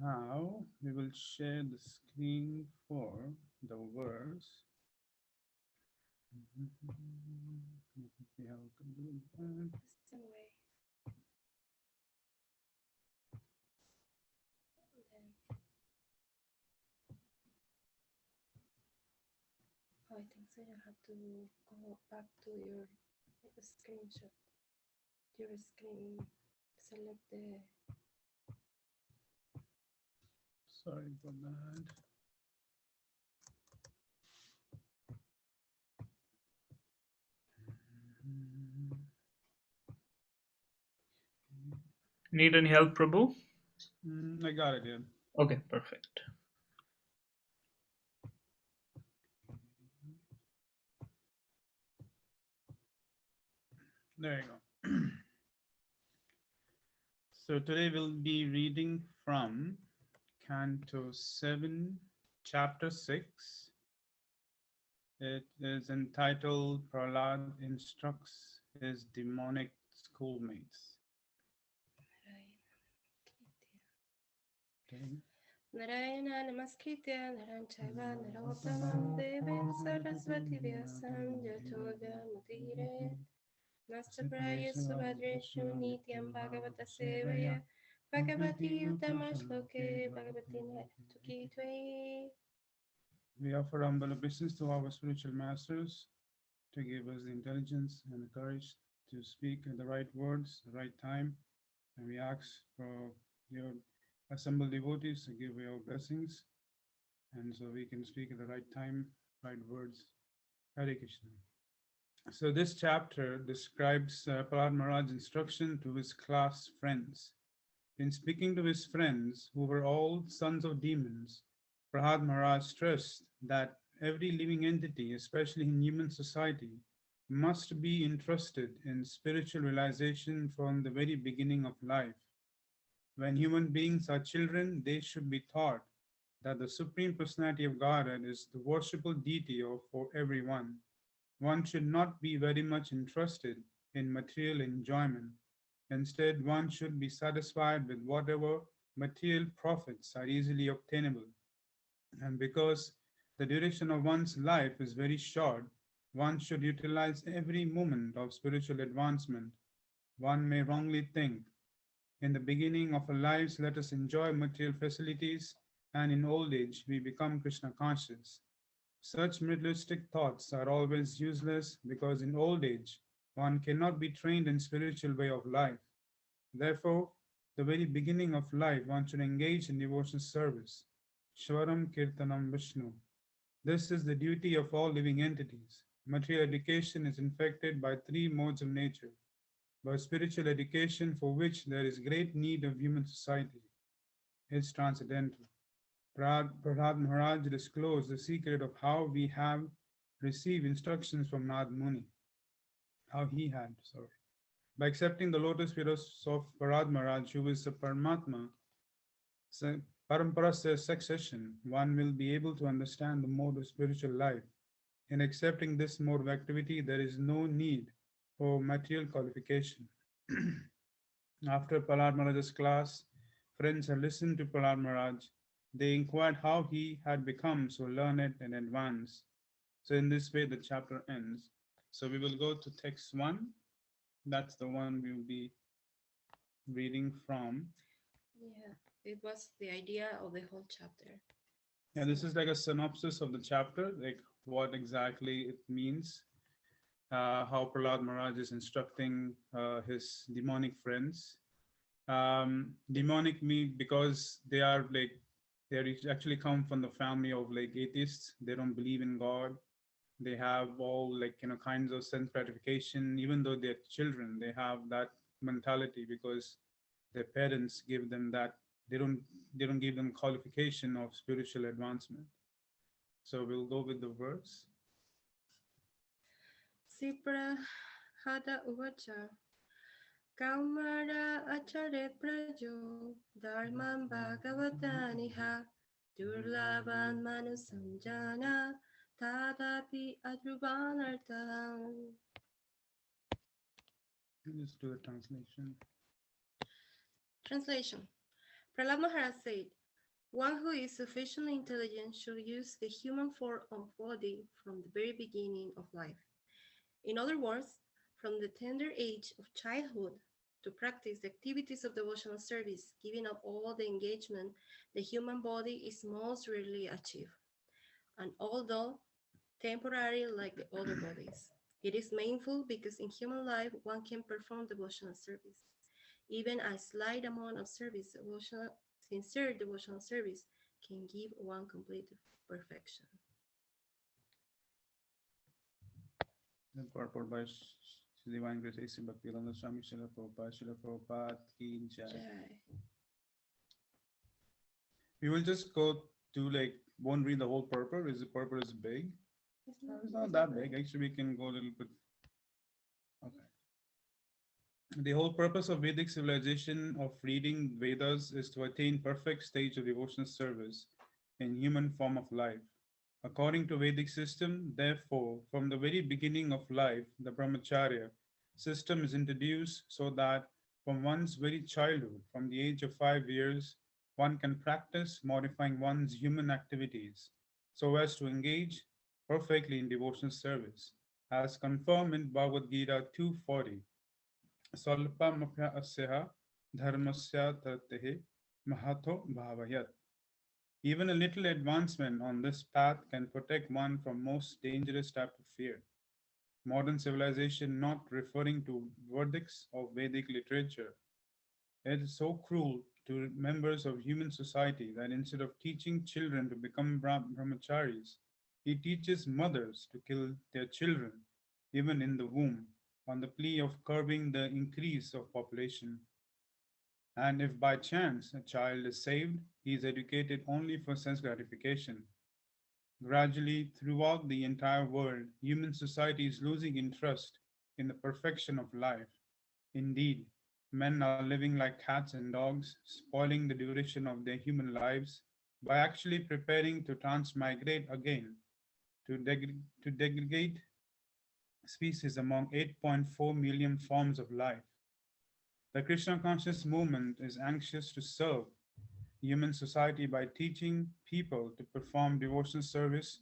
Now we will share the screen for the verse. Let me see how to do that. I think so. You have to go back to your screenshot. Your screen. Select the. Sorry for that. Need any help, Prabhu? I got it, yeah. Okay, perfect. There you go. So today we'll be reading from Canto 7, Chapter 6. It is entitled Prahlad Instructs His Demonic Schoolmates. Okay. Narayana Namaskritya Naranchaiva Narottamam Devim Saraswati Vyasam Jatodha Mudire Nastapraya Subhadreshu Nityam Bhagavata Sevaya Bhagavati Uttama Shloke Bhagavati Tuki Tvai. We offer humble obeisance to our spiritual masters to give us the intelligence and the courage to speak the right words, the right time. And we ask for your assembled devotees to give your blessings, and so we can speak at the right time, right words. Hare Krishna. So this chapter describes Prahlad Maharaj's instruction to his class friends. In speaking to his friends, who were all sons of demons, Prahlad Maharaj stressed that every living entity, especially in human society, must be entrusted in spiritual realization from the very beginning of life. When human beings are children, they should be taught that the Supreme Personality of Godhead is the worshipable deity for everyone. One should not be very much interested in material enjoyment. Instead, one should be satisfied with whatever material profits are easily obtainable. And because the duration of one's life is very short, one should utilize every moment of spiritual advancement. One may wrongly think, in the beginning of our lives, let us enjoy material facilities, and in old age, we become Krishna conscious. Such materialistic thoughts are always useless because in old age, one cannot be trained in spiritual way of life. Therefore, the very beginning of life, one should engage in devotional service. Shwaram Kirtanam Vishnu. This is the duty of all living entities. Material education is infected by three modes of nature, but spiritual education, for which there is great need of human society, is transcendental. Prahlad Maharaj disclosed the secret of how we have received instructions from Nad Muni, how he had, sorry. By accepting the lotus feet of Prahlad Maharaj, who is the Paramatma, Parampara succession, one will be able to understand the mode of spiritual life. In accepting this mode of activity, there is no need for material qualification. After Prahlad Maharaj's class, friends had listened to Prahlad Maharaj. They inquired how he had become so learned and advanced. So in this way, the chapter ends. So we will go to text 1. That's the one we will be reading from. Yeah, it was the idea of the whole chapter. Yeah, this is like a synopsis of the chapter, like what exactly it means, how Prahlad Maharaj is instructing his demonic friends. Demonic mean because they are like they actually come from the family of like atheists. They don't believe in God. They have all like kinds of sense gratification. Even though they're children, they have that mentality because their parents give them that. They don't give them qualification of spiritual advancement. So we'll go with the verse. Sipra Hada Uvacha Kaumara Acharya Prajo Dharman Bhagavataniha Durlaban Manu Samjana Tadapi Adruvanartan. Let's do the translation. Translation. Prahlad Maharaj said, one who is sufficiently intelligent should use the human form of body from the very beginning of life. In other words, from the tender age of childhood to practice the activities of devotional service, giving up all the engagement, the human body is most rarely achieved. And although temporary like the other bodies, it is meaningful because in human life one can perform devotional service. Even a slight amount of service, sincere devotional service, can give one complete perfection. The purport by Divine Grace A.C. Bhaktivedanta Swami Srila Prabhupada Ki Jai. We will just go to like won't read the whole purport. Is the purport is big? It's not that big. Actually, we can go a little bit. Okay. The whole purpose of Vedic civilization of reading Vedas is to attain perfect stage of devotional service in human form of life. According to Vedic system, therefore, from the very beginning of life, the brahmacharya system is introduced so that from one's very childhood, from the age of 5 years, one can practice modifying one's human activities so as to engage perfectly in devotional service, as confirmed in Bhagavad Gita 240. Salpamapya asya dharmasya tatehe mahato bhavayat. Even a little advancement on this path can protect one from most dangerous type of fear. Modern civilization not referring to verdicts of Vedic literature. It is so cruel to members of human society that instead of teaching children to become brahmacharis, it teaches mothers to kill their children, even in the womb, on the plea of curbing the increase of population. And if by chance a child is saved, he is educated only for sense gratification. Gradually, throughout the entire world, human society is losing interest in the perfection of life. Indeed, men are living like cats and dogs, spoiling the duration of their human lives by actually preparing to transmigrate again to degrade species among 8.4 million forms of life. The Krishna conscious movement is anxious to serve human society by teaching people to perform devotional service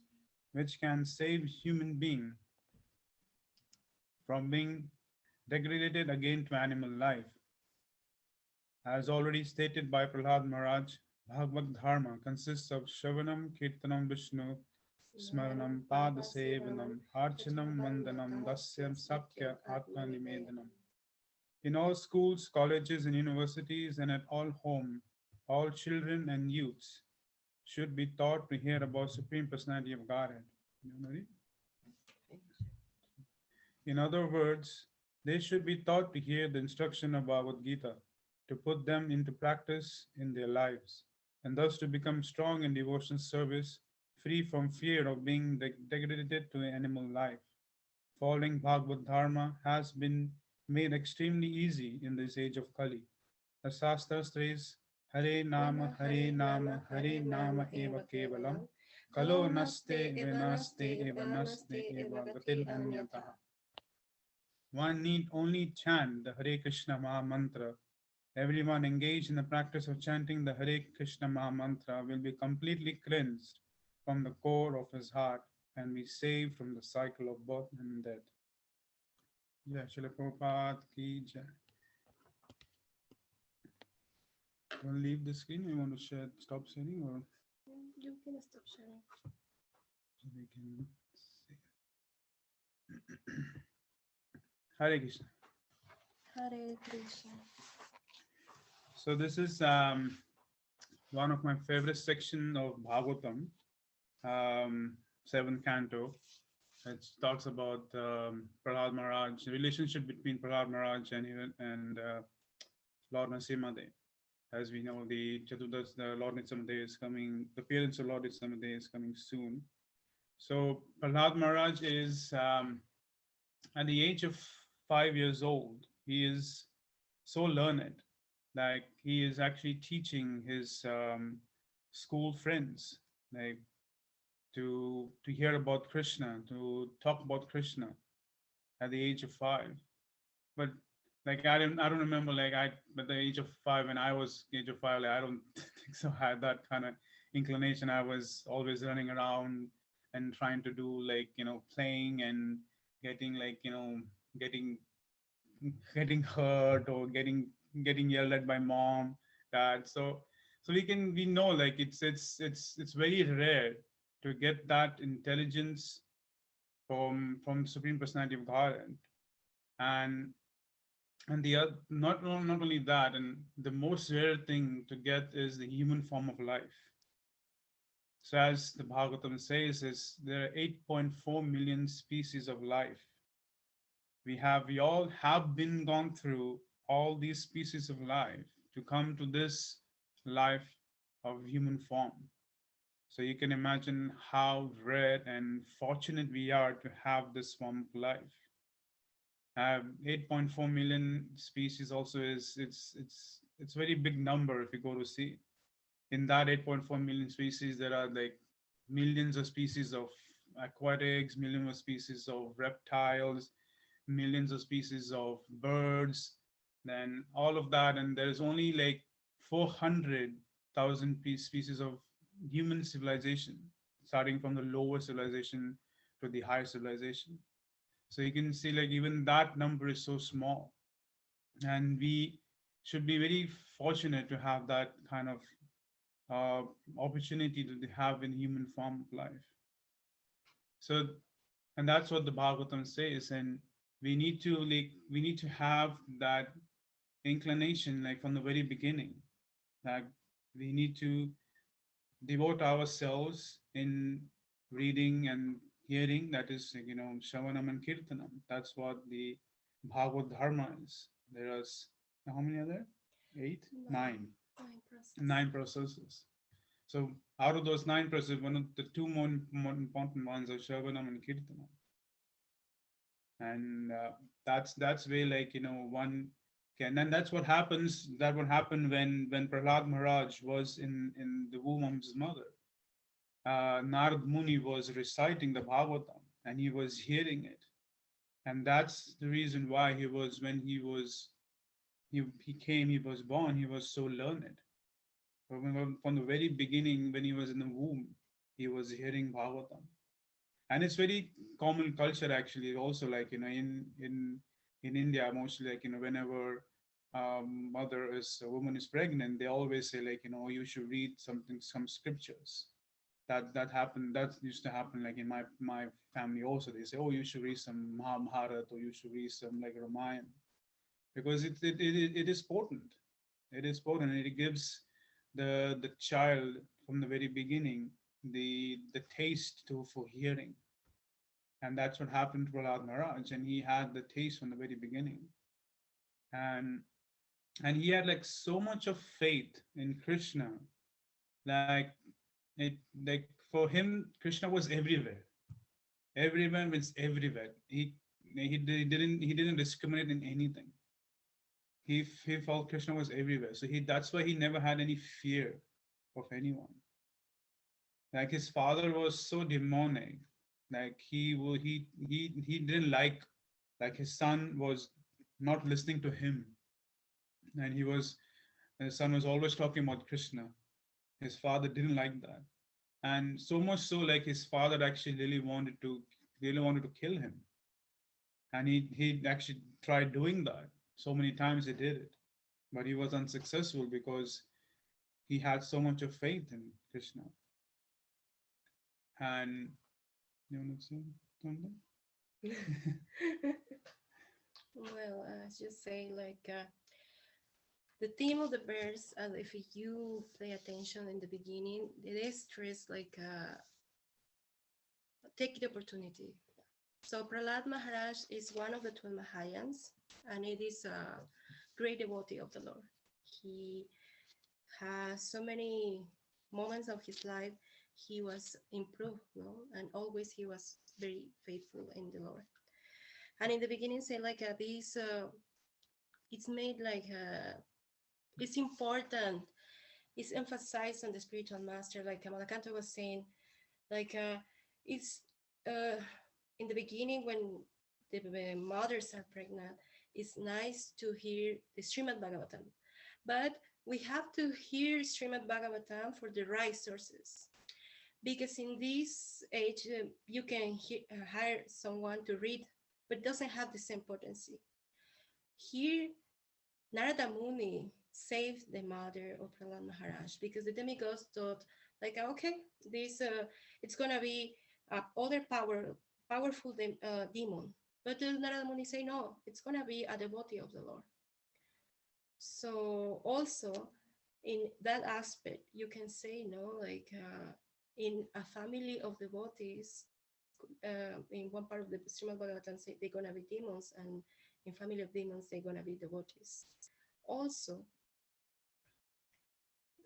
which can save human being from being degraded again to animal life. As already stated by Prahlad Maharaj, Bhagavad Dharma consists of Shravanam, Kirtanam, Vishnu, Smaranam, Padasevanam, Archanam, Mandanam, Dasyam, Sakya, Atma Nimedanam. In all schools, colleges, and universities, and at all home, all children and youths should be taught to hear about Supreme Personality of Godhead. In other words, they should be taught to hear the instruction of Bhagavad Gita, to put them into practice in their lives, and thus to become strong in devotional service, free from fear of being degraded to animal life. Following Bhagavad Dharma has been made extremely easy in this age of Kali. The Shastra says, Hare Nama, Hare Nama, Hare Nama Eva Kevalam, Kalo Naste Venaste Eva Naste Eva Gatil Anyataha. One need only chant the Hare Krishna Maha Mantra. Everyone engaged in the practice of chanting the Hare Krishna Maha Mantra will be completely cleansed from the core of his heart and be saved from the cycle of birth and death. Jai Srila Prabhupada Ki Jai. Want to leave the screen? Or you want to share? Stop sharing, or You can stop sharing. so we can see. Hare Krishna. Hare Krishna. So this is one of my favorite section of Bhagavatam, seventh canto. It talks about Prahlad Maharaj, the relationship between Prahlad Maharaj and Lord Nrsimha. As we know, the Caturdasi, the Lord Nrsimha is coming. The appearance of Lord Nrsimha is coming soon. So Prahlad Maharaj is at the age of 5 years old. He is so learned, like he is actually teaching his school friends, like to hear about Krishna, to talk about Krishna at the age of 5. But like I don't remember, like I at the age of 5, when I was age of 5, like, I don't think so I had that kind of inclination. I was always running around and trying to do, like, playing and getting, like, getting getting hurt or getting yelled at by mom, dad. So we know, like, it's very rare to get that intelligence from Supreme Personality of Godhead. and and not only that, and the most rare thing to get is the human form of life. So as the Bhagavatam says, is there are 8.4 million species of life. We all have been gone through all these species of life to come to this life of human form. So you can imagine how rare and fortunate we are to have this form of life. 8.4 million species also is it's very big number if you go to see. In that 8.4 million species, there are like millions of species of aquatics, millions of species of reptiles, millions of species of birds, then all of that, and there's only like 400,000 species of human civilization, starting from the lower civilization to the higher civilization. So you can see, like, even that number is so small, and we should be very fortunate to have that kind of uh, opportunity to have in human form of life. So, and that's what the Bhagavatam says, and we need to have that inclination, like from the very beginning, that we need to devote ourselves in reading and hearing. That is, Shravanam and Kirtanam. That's what the Bhagavad Dharma is. There are how many other? Eight, nine, Nine process. nine processes. So out of those nine processes, one of the two more important ones are Shravanam and Kirtanam. And that's way, like, one can, and that's what happens. That what happened when Prahlad Maharaj was in the womb of his mother. Narad Muni was reciting the Bhagavatam, and he was hearing it, and that's the reason why he was born, he was so learned. From the very beginning, when he was in the womb, he was hearing Bhagavatam. And it's very common culture, actually, also, like, in India, mostly, like, whenever a woman is pregnant, they always say, like, you should read some scriptures. That used to happen, like, in my family also. They say, oh, you should read some Mahabharata, or you should read some, like, Ramayana, because it is potent. It is potent, and it gives the child from the very beginning the taste for hearing. And that's what happened to Prahlad Maharaj, and he had the taste from the very beginning. And and he had, like, so much of faith in Krishna, like, it like for him Krishna was everywhere. Everywhere means everywhere. He didn't discriminate in anything. He felt Krishna was everywhere, so that's why he never had any fear of anyone. Like, his father was so demonic, like he didn't like his son was not listening to him, and his son was always talking about Krishna. His father didn't like that, and so much so, like, his father actually really wanted to kill him, and he actually tried doing that so many times. He did it, but he was unsuccessful, because he had so much of faith in Krishna. And you want to say something? Well, as you say, the theme of the verse, if you pay attention in the beginning, it is stressed take the opportunity. So Prahlad Maharaj is one of the 12 Mahayans, and it is a great devotee of the Lord. He has so many moments of his life. He was improved, no? And always he was very faithful in the Lord. And in the beginning, say this, it's made it's important. It's emphasized on the spiritual master, like Kamalakantha was saying, it's in the beginning when the mothers are pregnant, it's nice to hear the Srimad Bhagavatam, but we have to hear Srimad Bhagavatam for the right sources, because in this age you can hire someone to read, but doesn't have the same potency. Here, Narada Muni saved the mother of Prahlad Maharaj because the demigods thought, okay, this it's gonna be other powerful demon. But Narada Muni say, no, it's gonna be a devotee of the Lord. So also in that aspect, you can say, in a family of devotees, in one part of the Srimad Bhagavatam say they're gonna be demons, and in family of demons they're gonna be devotees. Also,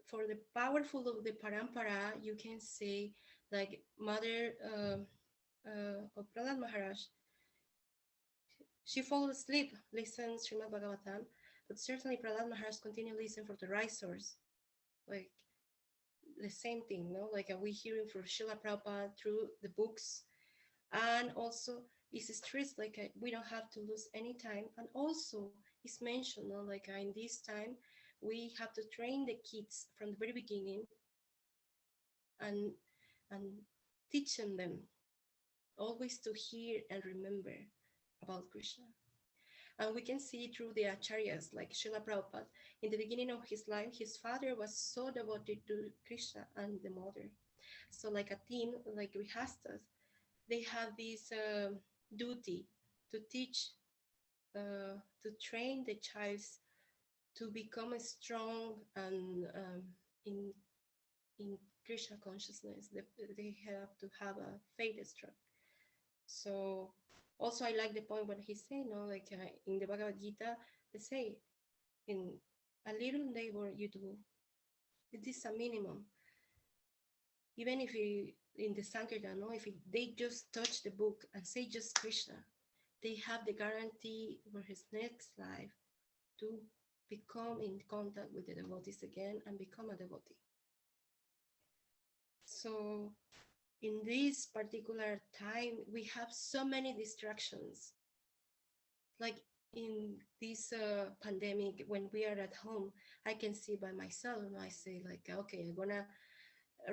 for the powerful of the parampara, you can say mother of Prahlad Maharaj, she falls asleep, listens Srimad Bhagavatam, but certainly Prahlad Maharaj continue listen for the right source, like the same thing, no? We hearing from Srila Prabhupada through the books, and also it's stressed we don't have to lose any time, and also it's mentioned, no? In this time we have to train the kids from the very beginning and teaching them always to hear and remember about Krishna. And we can see through the acharyas like Srila Prabhupada, in the beginning of his life, his father was so devoted to Krishna and the mother. So like a team, like Grihastas, they have this duty to teach, to train the child to become strong and in Krishna consciousness. They have to have a faith strong. So also I like the point when he say, in the Bhagavad Gita, they say, in a little labor you do, it is a minimum. Even if in the Sankirtan, if they just touch the book and say just Krishna, they have the guarantee for his next life to become in contact with the devotees again and become a devotee. So in this particular time, we have so many distractions. Like in this pandemic, when we are at home, I can see by myself, and I say okay, I'm gonna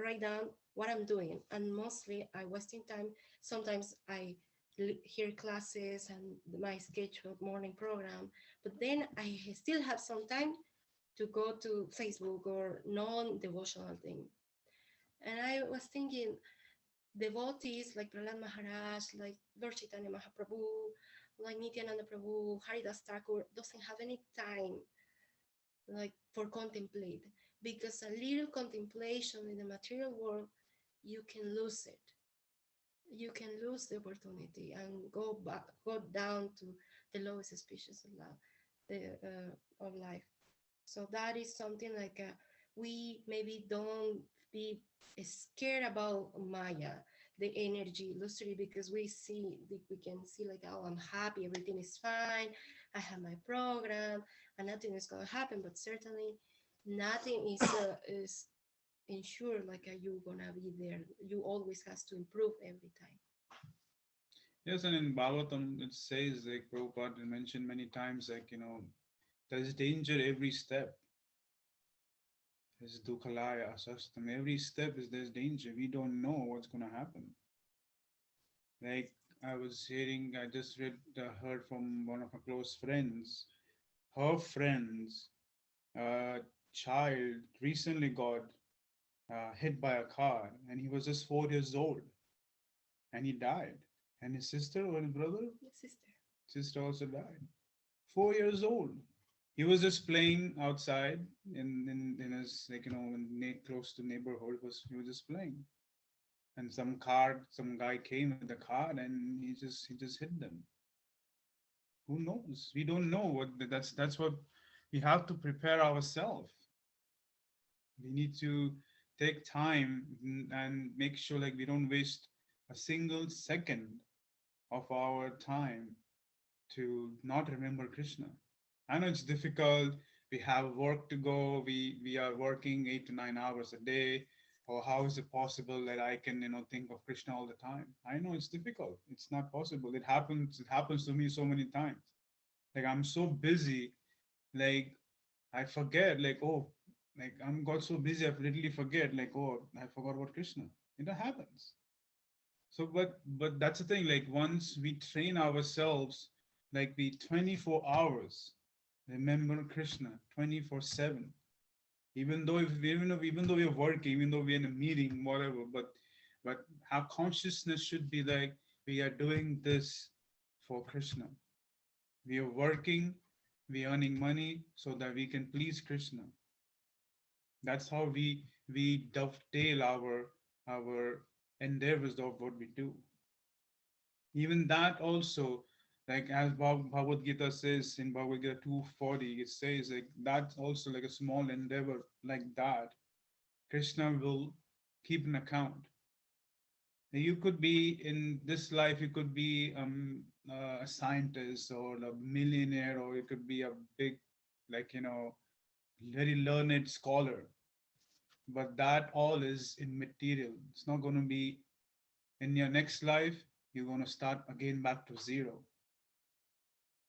write down what I'm doing. And mostly I wasting time. Sometimes I hear classes and my scheduled morning program, but then I still have some time to go to Facebook or non-devotional thing. And I was thinking, devotees like Prahlad Maharaj, like Lord Chaitanya Mahaprabhu, like Nityananda Prabhu, Haridas Thakur, doesn't have any time for contemplate, because a little contemplation in the material world, you can lose it. You can lose the opportunity and go down to the lowest species of life. So that is something we maybe don't be scared about Maya, the energy illusory, because we can see oh, I'm happy, everything is fine, I have my program, and nothing is going to happen. But certainly, nothing is ensured you're gonna be there. You always has to improve every time. Yes, and in Bhagavatam it says, Prabhupada mentioned many times, there's danger every step. There's dukhalaya asastam. Every step there's danger. We don't know what's going to happen. I just heard from one of my close friends. Her friends child recently got hit by a car, and he was just 4 years old, and he died. And his sister or his brother, Yes, sister. sister also died. 4 years old. He was just playing outside in his, like, close to neighborhood. He was just playing, and some guy came with the car, and he just hit them. Who knows? We don't know what. That's what we have to prepare ourselves. We need to take time and make sure, like, we don't waste a single second of our time to not remember Krishna. I know it's difficult. We have work to go. We are working 8 to 9 hours a day. Or how is it possible that I can, think of Krishna all the time? I know it's difficult. It's not possible. It happens. It happens to me so many times. Like, I'm so busy, like, I forget, like, oh, like, I'm got so busy, I literally forget, like, oh, I forgot about Krishna. It happens. So, but that's the thing. Like, once we train ourselves, like, we 24 hours remember Krishna 24/7. Even though we're working, even though we're in a meeting, whatever, but our consciousness should be like, we are doing this for Krishna. We are working, we are earning money so that we can please Krishna. That's how we dovetail our endeavors of what we do. Even that also, like, as Bhagavad Gita says in Bhagavad Gita 240, it says, like, that's also like a small endeavor like that. Krishna will keep an account. You could be in this life, you could be a scientist or a millionaire, or you could be a big, like, very learned scholar. But that all is immaterial. It's not going to be in your next life. You're going to start again back to zero.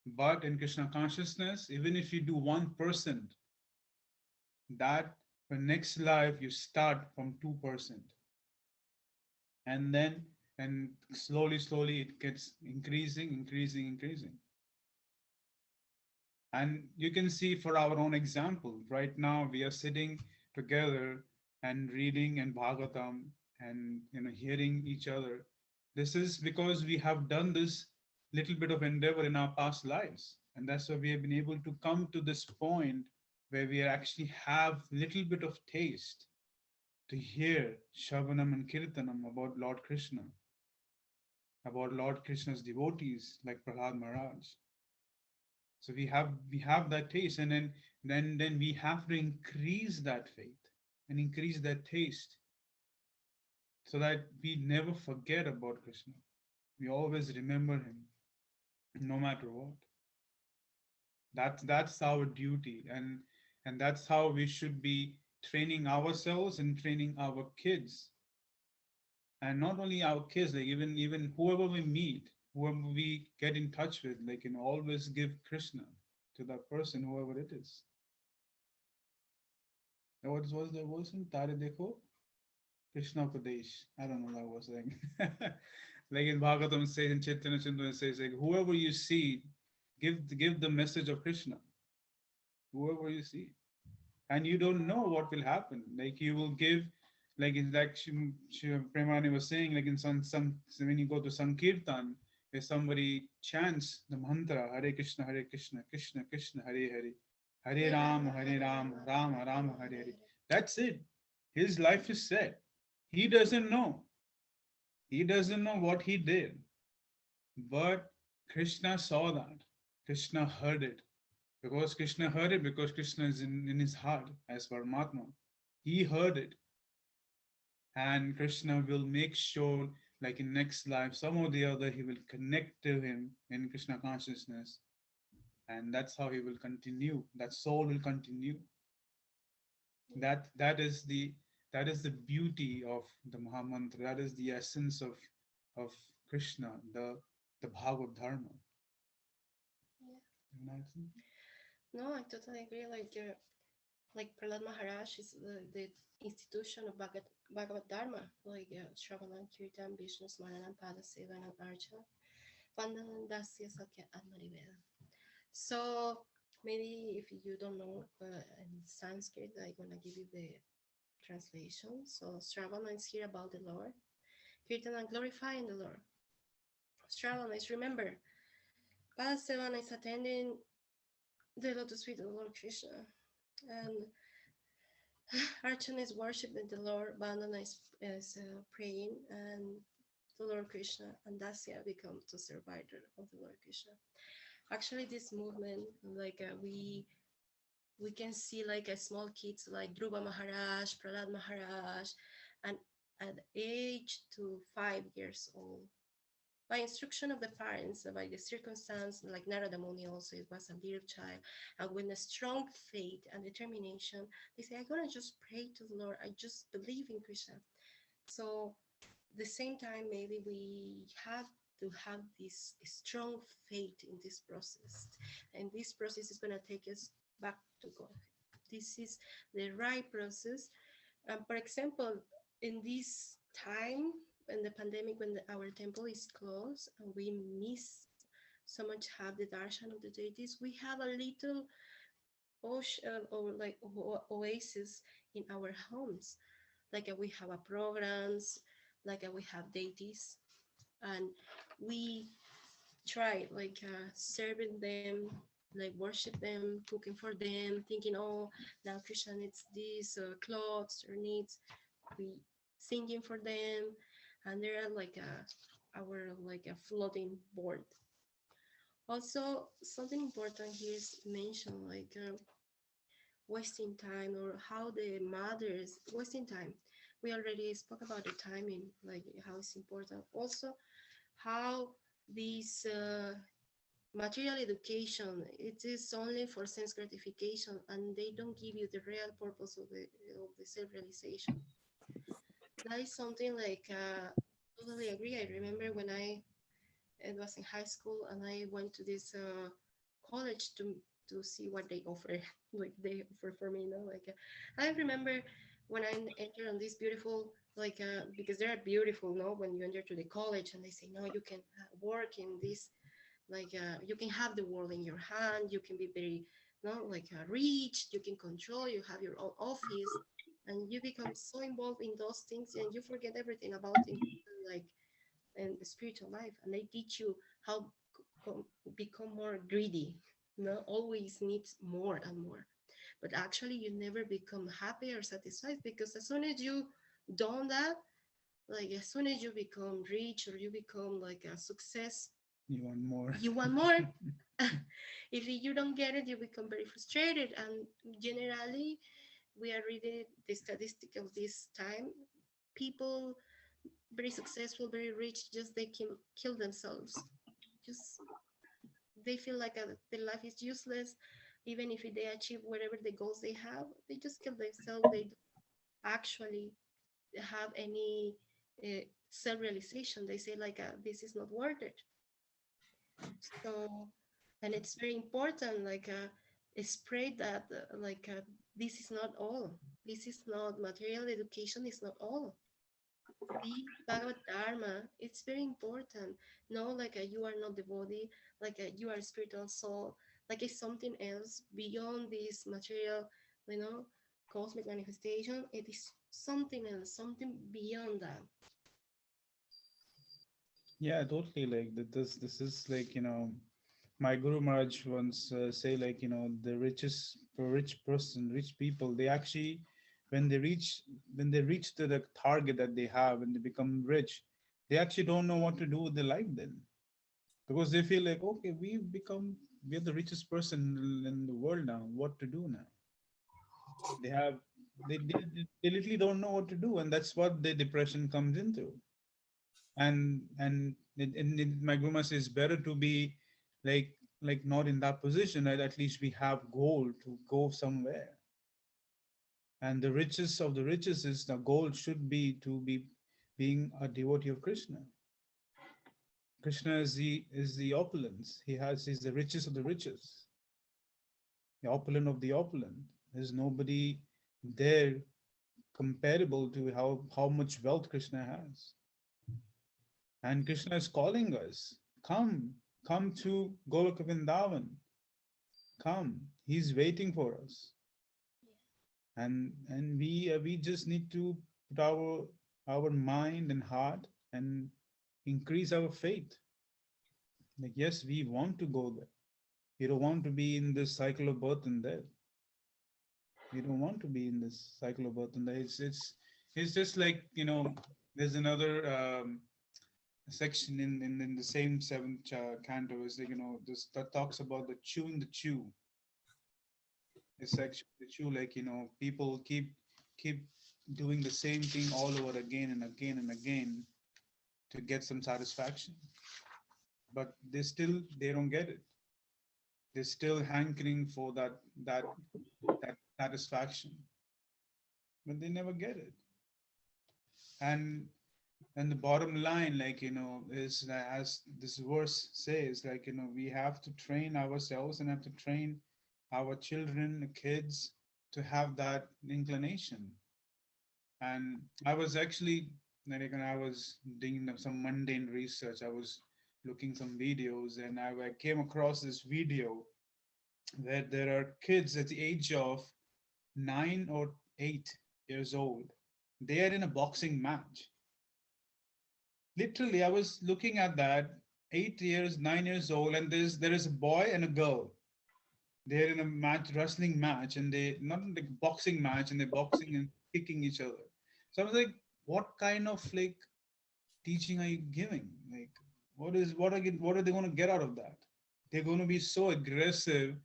But in Krishna consciousness, even if you do 1%, that the next life you start from 2%. And then, and slowly it gets increasing. And you can see for our own example, right now we are sitting together and reading in Bhagavatam and, hearing each other. This is because we have done this little bit of endeavor in our past lives. And that's why we have been able to come to this point where we actually have little bit of taste to hear Shravanam and Kirtanam about Lord Krishna, about Lord Krishna's devotees like Prahlad Maharaj. So we have that taste, and then we have to increase that faith and increase that taste so that we never forget about Krishna. We always remember him, no matter what. That's our duty, and that's how we should be training ourselves and training our kids. And not only our kids, like, even whoever we meet, whoever we get in touch with, like, always give Krishna to that person, whoever it is. What was the version? Tare dekho Krishna Pradesh. I don't know that was like like in Bhagavatam says, in Chaitanya Chindu it says, like, whoever you see, give the message of Krishna. Whoever you see. And you don't know what will happen. Like, you will give, like, in, like Prema-rani was saying, like, in some when you go to Sankirtan, if somebody chants the mantra Hare Krishna, Krishna Krishna, Hare Hare, Hare Ram, Rama Rama, Hare Hare. That's it. His life is set. He doesn't know. He doesn't know what he did. But Krishna saw that. Krishna heard it. Because Krishna heard it, because Krishna is in his heart as Paramatma. He heard it. And Krishna will make sure, like, in next life, some or the other, he will connect to him in Krishna consciousness. And that's how he will continue. That soul will continue. That is the beauty of the Mahamantra. That is the essence of Krishna, the Bhagavad Dharma. Yeah. No, I totally agree. Like Prahlad Maharaj is the institution of Bhagavad Dharma, like Shravanam, Kirtan, Vishnu, Smaranam, Pada, Sevanam, Archana, Vandanam, Dasya, Sakya, Admariveda. So Maybe if you don't know in Sanskrit, I'm gonna give you the translation. So Sravana is here about the Lord. Kirtana glorifying the Lord. Sravana is remember. Padasevana is attending the lotus feet of the Lord Krishna. And Archana is worshiping the Lord. Vandana is praying. And the Lord Krishna and Dasya become the survivor of the Lord Krishna. Actually, this movement, like we can see like a small kids like Dhruva Maharaj, Prahlad Maharaj, and at age to 5 years old. By instruction of the parents, by the circumstance, like Narada Muni also, it was a little child, and with a strong faith and determination, they say, I'm gonna just pray to the Lord. I just believe in Krishna. So the same time, maybe we have to have this strong faith in this process. And this process is going to take us back to God. This is the right process. For example, in this time, in the pandemic, when our temple is closed and we miss so much have the darshan of the deities, we have a little ocean or like oasis in our homes. Like we have a programs, like we have deities, and we try like serving them, like worship them, cooking for them, thinking, oh, now Krishna needs this clothes or needs, we singing for them, and they're like our like a floating board. Also, something important here is mentioned like wasting time, or how the mothers wasting time. We already spoke about the timing, like how it's important. Also, how this material education, it is only for sense gratification, and they don't give you the real purpose of the self-realization. That is something like totally agree. I remember when it was in high school and I went to this college to see what they offer, like they offer for me, like I remember when I entered on this beautiful, like because they are beautiful, no, when you enter to the college and they say, no, you can work in this, like you can have the world in your hand, you can be very, no, like rich, you can control, you have your own office, and you become so involved in those things and you forget everything about like and the spiritual life, and they teach you how become more greedy, always needs more and more, but actually you never become happy or satisfied, because as soon as you done that, like as soon as you become rich or you become like a success, You want more. you want more. If you don't get it, you become very frustrated, and generally we are reading the statistic of this time, people very successful, very rich, just they kill themselves. Just they feel like their life is useless. Even if they achieve whatever the goals they have, they just kill themselves. They don't actually have any self-realization. They say like, this is not worth it. So, and it's very important, like spread that, this is not all. This is not material education. Is not all. The Bhagavad Dharma, it's very important. No, like you are not the body, like you are a spiritual soul, like it's something else beyond this material, you know, cosmic manifestation. It is something else, something beyond that. Yeah, totally. Like this is like, my Guru Maharaj once say, like, the rich person, rich people, they actually, when they reach to the target that they have and they become rich, they actually don't know what to do with their life then, because they feel like, okay, we're the richest person in the world now. What to do now? They have they literally don't know what to do, and that's what the depression comes into. And my Guru says, better to be like not in that position, right? At least we have goal to go somewhere. And the richest of the richest is, the goal should be to be being a devotee of Krishna. Krishna is the opulence. He's the richest of the richest, the opulent of the opulent. There's nobody there comparable to how much wealth Krishna has. And Krishna is calling us, come to Goloka Vrindavan, come. He's waiting for us, and we just need to put our mind and heart and increase our faith. Like, yes, we want to go there. We don't want to be in this cycle of birth and death. We don't want to be in this cycle of birth and death. It's just like, there's another section in the same seventh canto, is like, this that talks about the chewing the chew. This section, the chew, like, people keep doing the same thing all over again and again and again to get some satisfaction, but they don't get it. They're still hankering for that satisfaction, but they never get it. And and the bottom line, like, is that, as this verse says, like, we have to train ourselves and have to train our children, kids, to have that inclination. And I was actually, like, when I was doing some mundane research, I was looking some videos, and I came across this video where there are kids at the age of 9 or 8 years old. They are in a boxing match. Literally, I was looking at that, 8 years, 9 years old, and there is a boy and a girl. They're in a match, wrestling match, and they not in the boxing match, and they're boxing and kicking each other. So I was like, what kind of like teaching are you giving? Like, what are they going to get out of that? They're going to be so aggressive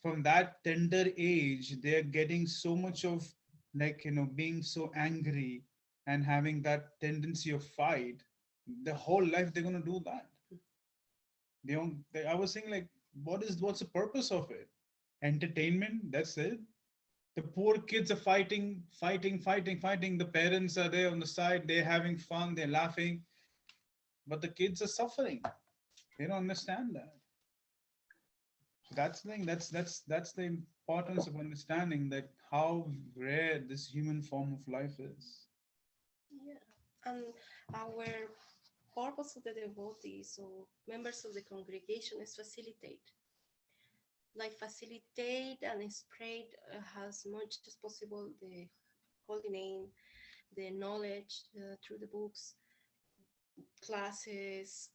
from that tender age. They're getting so much of, like, being so angry and having that tendency of fight. The whole life they're going to do that. I was saying, like, what's the purpose of it? Entertainment, that's it. The poor kids are fighting. The parents are there on the side, they're having fun, they're laughing, but the kids are suffering. They don't understand that. So that's the thing. That's the importance of understanding that how rare this human form of life is. Yeah, and our purpose of the devotees or members of the congregation is facilitate and spread as much as possible the holy name, the knowledge through the books, classes,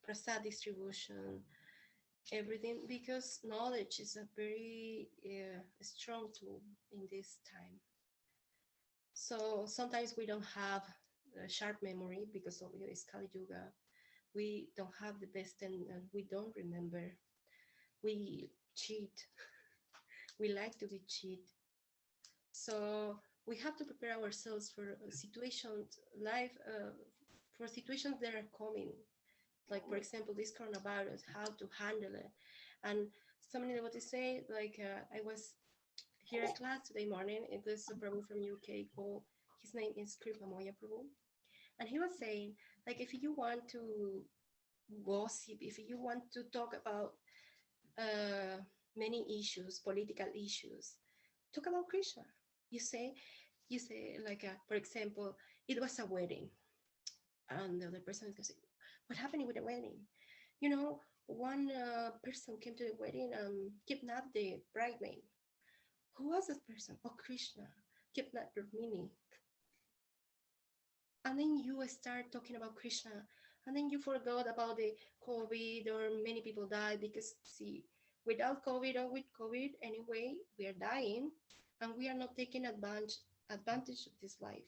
prasad distribution, everything, because knowledge is a very strong tool in this time. So sometimes we don't have a sharp memory because of this Kali Yuga. We don't have the best, and we don't remember. We cheat. We like to be cheat. So we have to prepare ourselves for situations, for situations that are coming. Like, for example, this coronavirus, how to handle it. And so many devotees say, like, I was here at class today morning, and there's a Prabhu from UK called, his name is Kripamoya Prabhu. And he was saying, like, if you want to gossip, if you want to talk about many issues, political issues, talk about Krishna. You say like, for example, it was a wedding, and the other person is going to say, what happened with the wedding? One person came to the wedding and kidnapped the bridesmaid. Who was this person? Oh, Krishna kidnapped Rukmini. And then you start talking about Krishna, and then you forgot about the COVID, or many people died because, see, without COVID or with COVID, anyway, we are dying, and we are not taking advantage of this life.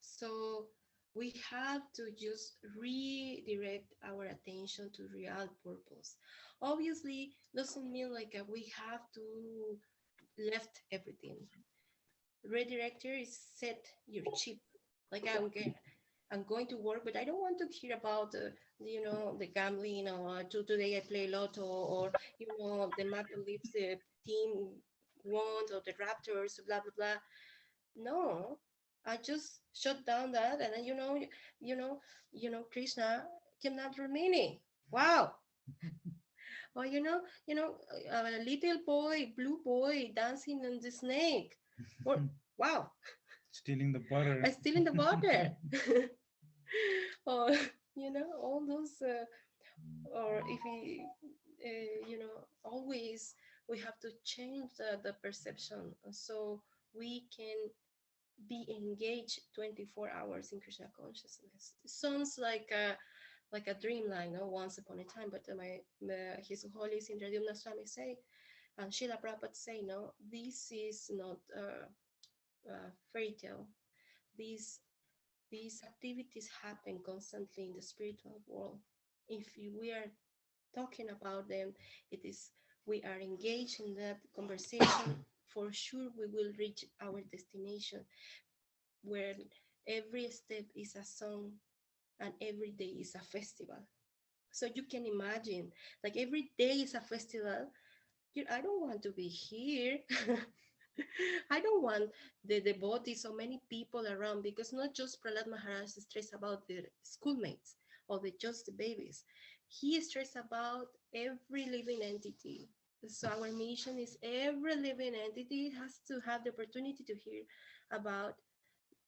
So we have to just redirect our attention to real purpose. Obviously, doesn't mean like we have to left everything. Redirector is set your chip. Like, I'm going to work, but I don't want to hear about the gambling, or today I play lotto, or the Maple Leafs team won, or the Raptors, blah blah blah. No, I just shut down that, and then Krishna cannot remain. Wow. Or a little boy, blue boy, dancing on the snake. Or wow. Stealing the butter. Stealing the butter. Or all those, or if always we have to change the perception so we can be engaged 24 hours in Krishna consciousness. It sounds like a dreamline, no? Once upon a time, but His Holiness Indradyumna Swami say, and Srila Prabhupada say, no, this is not a fairy tale. These activities happen constantly in the spiritual world. If we are talking about them, it is we are engaged in that conversation. For sure, we will reach our destination, where every step is a song and every day is a festival. So you can imagine, like every day is a festival. I don't want to be here. I don't want the devotees, so many people around, because not just Prahlad Maharaj is stressed about the schoolmates or just the babies. He is stressed about every living entity. So our mission is every living entity has to have the opportunity to hear about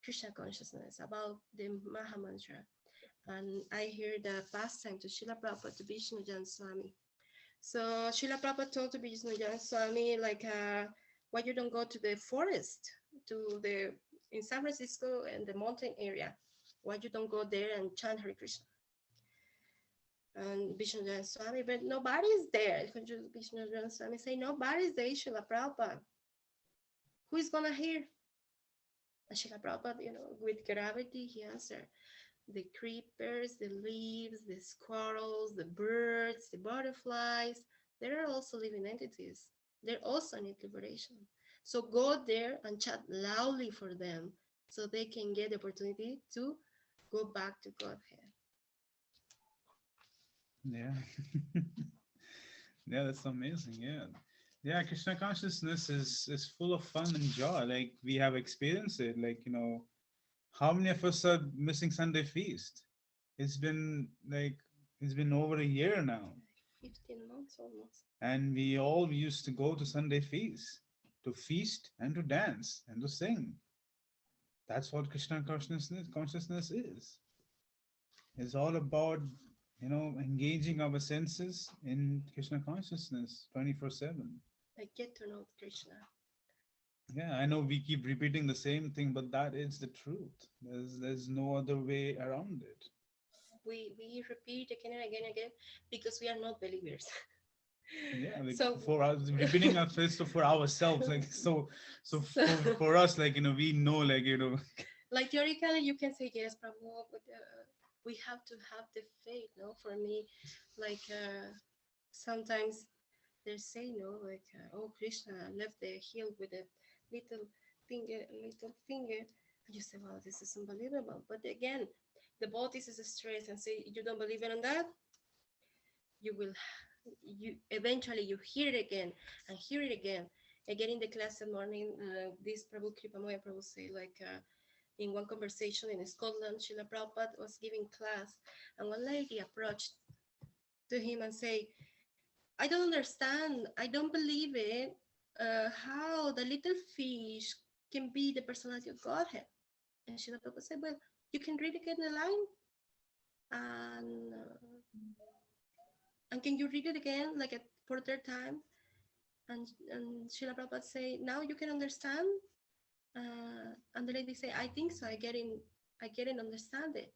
Krishna consciousness, about the Maha Mantra. And I heard the pastime to Srila Prabhupada, to Vishnu Jan Swami. So Srila Prabhupada told to Vishnu Jan Swami, like, why you don't go to the forest, in San Francisco and the mountain area? Why you don't go there and chant Hare Krishna? And Vishnu Jan Swami, but nobody is there. Vishnu Jan Swami say, nobody is there, Srila Prabhupada. Who is gonna hear? And Srila Prabhupada, with gravity, he answered, the creepers, the leaves, the squirrels, the birds, the butterflies, they are also living entities. They also need liberation. So go there and chat loudly for them so they can get the opportunity to go back to Godhead. Yeah. Yeah, that's amazing. Yeah. Yeah, Krishna consciousness is full of fun and joy. Like we have experienced it. Like, how many of us are missing Sunday feast? It's been over a year now. 15 months almost. And we all used to go to Sunday feast, to feast and to dance and to sing. That's what Krishna consciousness is. It's all about, engaging our senses in Krishna consciousness 24/7. I get to know Krishna. Yeah, I know we keep repeating the same thing, but that is the truth. There's no other way around it. We repeat again and again and again because we are not believers. Yeah, like So for us, repeating our first for ourselves, like for us, like we know, like like theoretically you can say yes, Prabhu, but we have to have the faith, no? For me, like sometimes they say, no, like oh, Krishna left the hill with a little finger. You say, well, this is unbelievable. But again, the bodies is stressed and say you don't believe it on that, you eventually you hear it again and hear it again. Again in the class that morning, this Prabhu Kripamoya Prabhu say, like in one conversation in Scotland, Srila Prabhupada was giving class, and one lady approached to him and say, I don't understand, I don't believe it, how the little fish can be the personality of Godhead. And Srila Prabhupada said, well, you can read again the line, and can you read it again, like for the third time? And Srila Prabhupada say, now you can understand? And the lady say, I think so, I get it, understand it.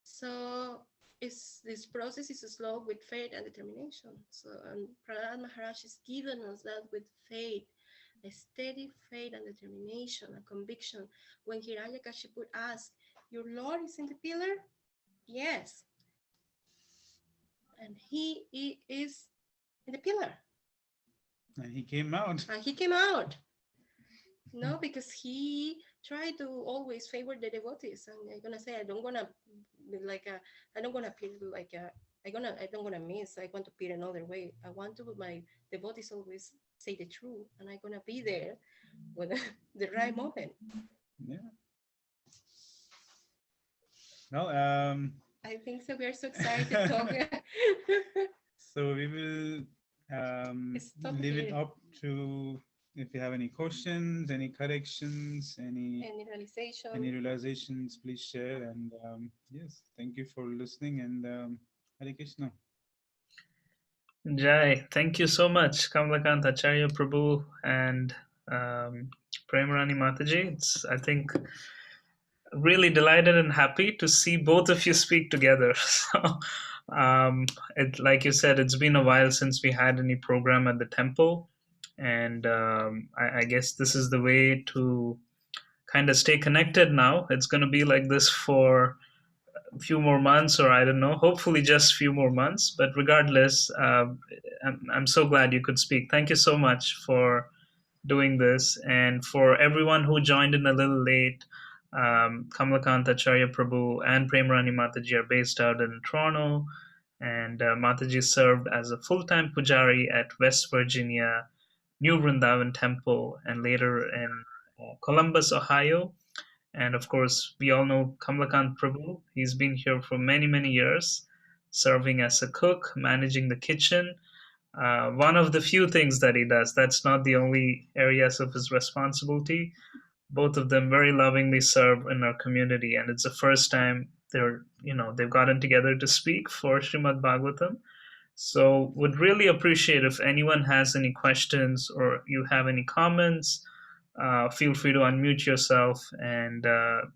So this process is slow with faith and determination. So, and Prahlad Maharaj is giving us that with faith, a steady faith and determination, a conviction. When Hiranyakashipu asked, your Lord is in the pillar? Yes. And he is in the pillar. And he came out. No, because he tried to always favor the devotees. And I'm gonna say, I don't wanna appear like I don't wanna miss. I want to appear another way. I want to my devotees always say the truth, and I'm gonna be there when the right moment. Yeah. No, I think so. We are so excited to talk. So we will leave it up to if you have any questions, any corrections, any realizations, please share. And yes, thank you for listening. And Hare Krishna. Jai, thank you so much, Kamalakantha Acharya Prabhu and Prema-rani Mataji. It's, I think, really delighted and happy to see both of you speak together. So, like you said, it's been a while since we had any program at the temple, and I guess this is the way to kind of stay connected now. It's going to be like this for a few more months, or I don't know, hopefully just few more months. But regardless, I'm so glad you could speak. Thank you so much for doing this. And for everyone who joined in a little late, Kamalakantha Acharya Prabhu and Prema-rani Mataji are based out in Toronto. And Mataji served as a full-time pujari at West Virginia New Vrindavan Temple and later in Columbus, Ohio. And of course, we all know Kamalakant Prabhu. He's been here for many, many years, serving as a cook, managing the kitchen, one of the few things that he does. That's not the only areas of his responsibility. Both of them very lovingly serve in our community, and it's the first time they've gotten together to speak for Srimad Bhagavatam. So would really appreciate if anyone has any questions or you have any comments. Feel free to unmute yourself and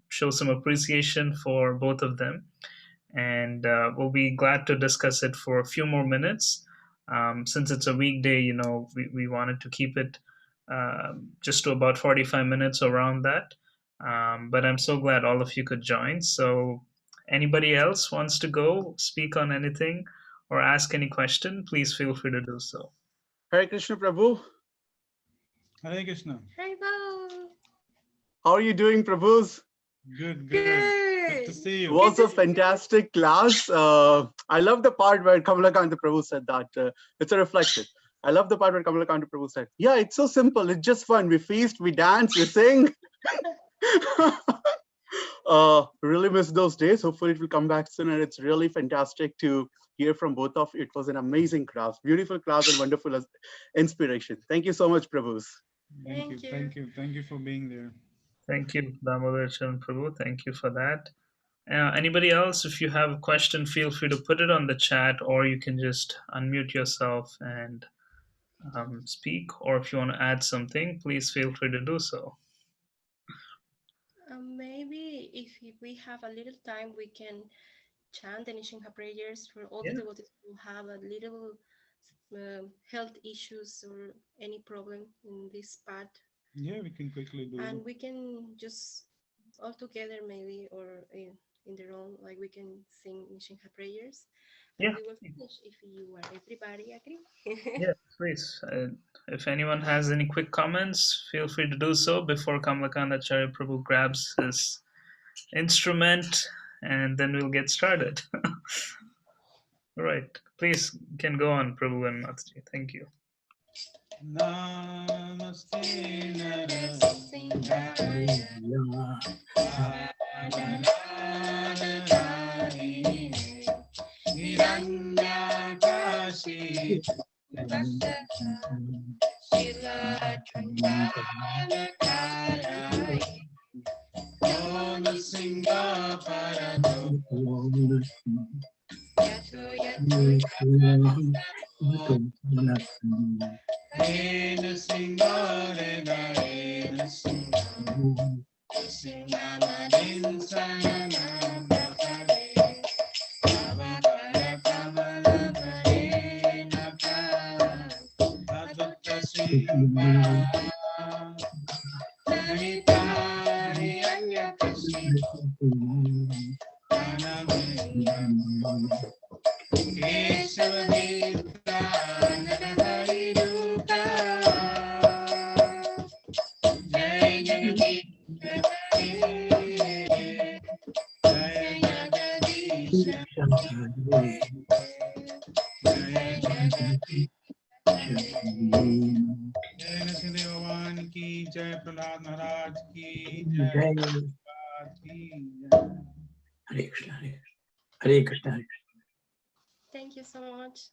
show some appreciation for both of them. And we'll be glad to discuss it for a few more minutes. Since it's a weekday, we wanted to keep it just to about 45 minutes around that. But I'm so glad all of you could join. So anybody else wants to go speak on anything or ask any question, please feel free to do so. Hare Krishna Prabhu. Hare Krishna. Hello. How are you doing, Prabhus? Good, good. Good to see It you. was a fantastic class. I love the part where Kamalakanta Prabhu said that. It's a reflection. I love the part where Kamalakanta Prabhu said, yeah, it's so simple. It's just fun. We feast, we dance, we sing. Really miss those days. Hopefully it will come back soon. And it's really fantastic to hear from both of you. It was an amazing class, beautiful class and wonderful inspiration. Thank you so much, Prabhus. Thank you. Thank you for being there. Thank you, Damodar Charan Prabhu. Thank you for that. Anybody else, if you have a question, feel free to put it on the chat, or you can just unmute yourself and speak. Or if you want to add something, please feel free to do so. Maybe if we have a little time, we can chant the Nrsimha prayers for all the devotees who have a little health issues or any problem in this part. Yeah, we can quickly do And it. we can just all together maybe, or in their own, like we can sing Nrsimha prayers. And we will finish if you are everybody agree. Yeah, please. If anyone has any quick comments, feel free to do so before Kamalakantha Acharya Prabhu grabs his instrument, and then we'll get started. All right. Please can go on, Prabhu and Mataji. Thank you. Namaste Jai Prahlad Maharaj ki Jai. Hare Krishna, Hare Krishna. Thank you so much.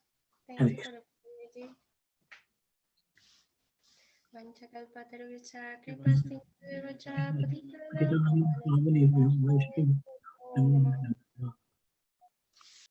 Thank you for the opportunity. Vanchakalpataruscha kripasindhurucha patitanam